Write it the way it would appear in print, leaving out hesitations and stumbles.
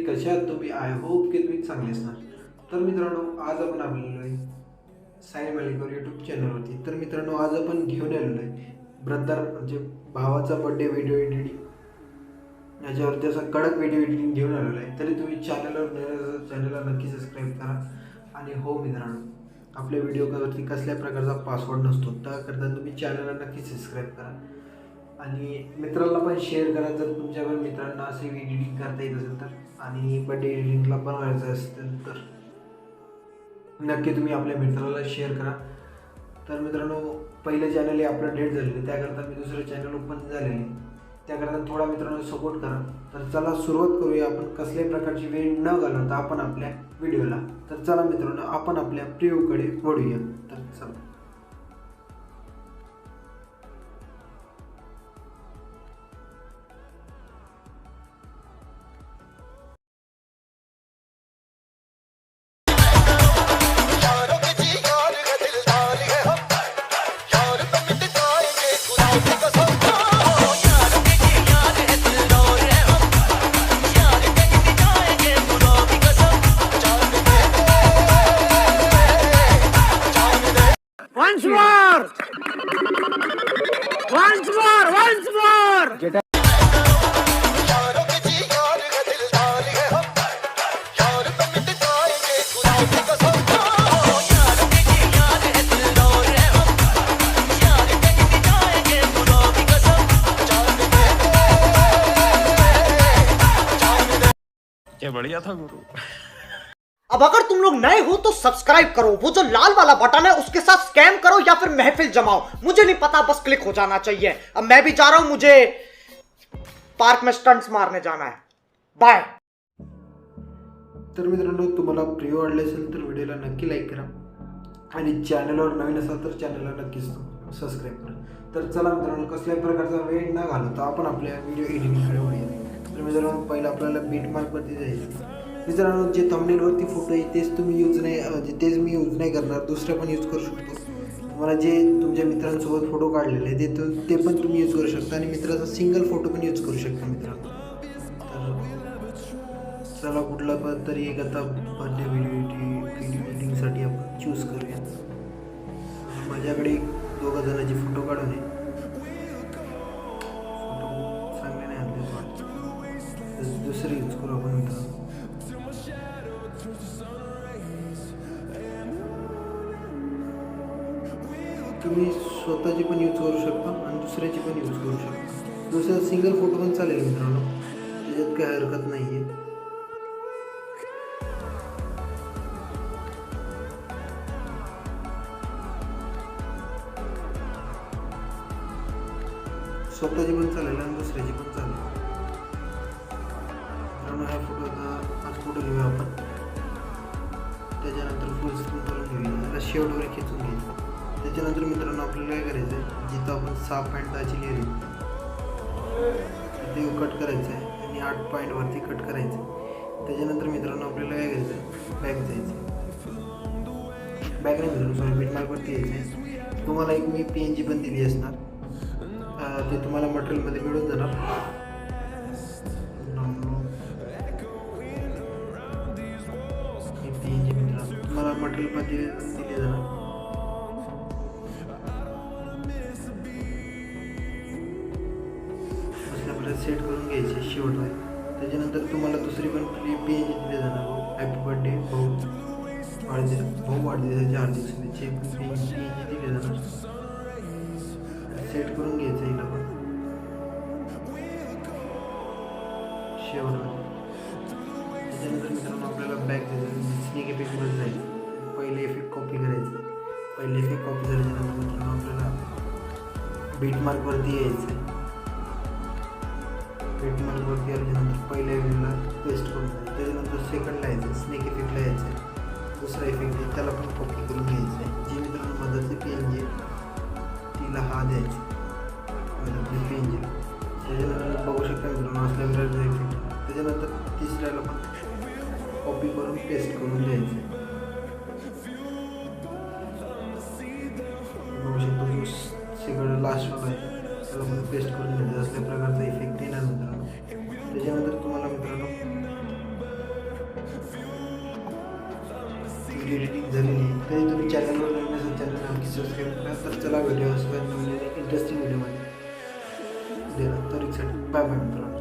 कशा आहात तुम्ही? आय होप की तुम्ही चांगले असणार. तर मित्रांनो, आज आपण आलेलो आहे साई मालिकवर यूट्यूब चॅनलवरती. तर मित्रांनो, आज आपण घेऊन आलेलो आहे ब्रदर म्हणजे भावाचा बर्थडे व्हिडिओ एडिटिंग याच्यावरती असा कडक व्हिडिओ एडिटिंग घेऊन आलेलो आहे. तरी तुम्ही चॅनलला नक्की सबस्क्राईब करा. आणि हो मित्रांनो, आपल्या व्हिडिओवरती कसल्या प्रकारचा पासवर्ड नसतो, त्याकरता तुम्ही चॅनलला नक्की सबस्क्राईब करा आणि मित्रांना पण शेअर करा जर तुमच्या पण मित्रांना असे एडिटिंग करता येत असेल तर. आणि बर्थडे एडिटिंगला बनवायचं असेल तर नक्की तुम्ही आपल्या मित्राला शेअर करा. तर मित्रांनो, पहिलं चॅनल हे आपलं डेट झालेलं, त्याकरता मी दुसरं चॅनल ओपन झालेलं, त्याकरता थोडा मित्रांनो सपोर्ट करा. तर चला सुरुवात करूया आपण कसल्याही प्रकारची वेळ न घालवता आपण आपल्या व्हिडिओला. तर चला मित्रांनो, आपण आपल्या प्रिव्ह्यूकडे वळूया. तर चला. Once more! Once more! Once more! क्या बढ़िया था गुरु। अब अगर तुम लोग नए हो तो सब्सक्राइब करो, वो जो लाल वाला बटन है उसके साथ स्कैम करो या फिर महफिल जमाओ, मुझे नहीं पता, बस क्लिक हो जाना चाहिए. अब मैं भी जा रहा हूं, मुझे पार्क में स्टंट्स मारने जाना है. बाय. तर मित्रांनो, तुम्हाला प्रिव्ह्यू आवडले असेल तर व्हिडिओला नक्की लाईक करा आणि चॅनलवर नवीन असाल तर चॅनलला नक्कीच सबस्क्राईब करा. तर चला मित्रांनो, कसल्याही प्रकारचा वेळ न घालवता आपण आपल्या व्हिडिओ एडिटिंगकडे वळूया. तर मित्रांनो, पहिलं आपल्याला बीटमार्कवरती जायचं. मित्रांनो, जे थंबनेलवरती फोटो आहे तेच तुम्ही यूज नाही, तेच मी यूज नाही करणार, दुसरं पण यूज करू शकतो. तुम्हाला जे तुमच्या मित्रांसोबत फोटो काढलेले आहे ते पण तुम्ही यूज करू शकता आणि मित्राचा सिंगल फोटो पण यूज करू शकता मित्रांनो. तर चला, कुठला पण तरी एक आता बर्थडे व्हिडिओ एडिटिंगसाठी आपण चूज करूया. माझ्याकडे दोघं जणांचे फोटो काढून आहे. फोटो चांगले नाही आणले वाटतं, दुसरे यूज करू आपण मित्रांनो. तुम्ही स्वतःची पण यूज करू शकता आणि दुसऱ्याची पण यूज करू शकता. दुसरा सिंगल फोटो पण चालेल मित्रांनो, त्याच्यात काही हरकत नाही आहे. स्वतःची पण चालेल आणि दुसऱ्याची पण चालेल. मित्रांनो, हा फोटो घेऊया आपण. त्याच्यानंतर फुल स्क्रीन करून घेऊया, त्याला शेवटवर खेचून घ्यायचं. त्याच्यानंतर मित्रांनो, आपल्याला काय करायचं आहे, जिथं आपण 6.10ची लेअर ते कट करायचं आहे आणि 8 पॉईंटवरती कट करायचं. त्याच्यानंतर मित्रांनो, आपल्याला काय करायचं आहे, बॅक जायचं. बॅक नाही मित्रांनो, सॉरी, बीटमार्कवरती यायचं आहे. तुम्हाला एक मी PNG पण दिली असणार, ते तुम्हाला मटेरियलमध्ये मिळून जाणार. PNG मित्रांनो तुम्हाला मटेरियलमध्ये दिले जाणार. सेट करून घ्यायचे शेवटवर. त्याच्यानंतर तुम्हाला दुसरी पण PNG दिले जाणार. हॅपी बर्थडे भाऊ, वाढदिवसाच्या हार्दिक शुभेच्छा PNG दिले जाणार. सेट करून घ्यायचं हिला पण शेवटवर. त्याच्यानंतर मित्रांनो, आपल्याला बॅक द्यायचं, स्नेक इफेक्टमध्ये जायचं. पहिले इफेक्ट कॉपी करायचं. पहिले इफेक्ट कॉपी झाल्याच्यानंतर मित्रांनो, आपल्याला बीटमार्कवरती यायचं आहे. बीटमार्कवरती आल्याच्यानंतर पहिल्या इफेक्टला पेस्ट करून द्यायचं. त्याच्यानंतर सेकंडला यायचं, स्नेक इफेक्टला यायचं. दुसरा इफेक्ट आहे त्याला पण कॉपी करून घ्यायचं आहे. जी मित्रांनो मदतची PNG तिला हा द्यायचा मदतची PNG. त्याच्यानंतर बघू शकता मित्रांनो, असल्या प्रकारचा इफेक्ट. त्याच्यानंतर तिसऱ्याला पण कॉपी करून पेस्ट करून द्यायचं. बघू शकतो सगळं लास्टला आहे, त्याला पण पेस्ट करून घ्यायचं. असल्या प्रकारचा इफेक्ट येणार मित्रांनो. त्याच्यानंतर तुम्हाला मित्रांनो व्यवस्थित एडिटिंग झालेली आहे. कधी तुम्ही चॅनलवर नवीन असेल चॅनल नक्की सबस्क्राईब करा. तर चला व्हिडिओ इंटरेस्टिंग व्हिडिओमध्ये तरी बाय बाय मित्रांनो.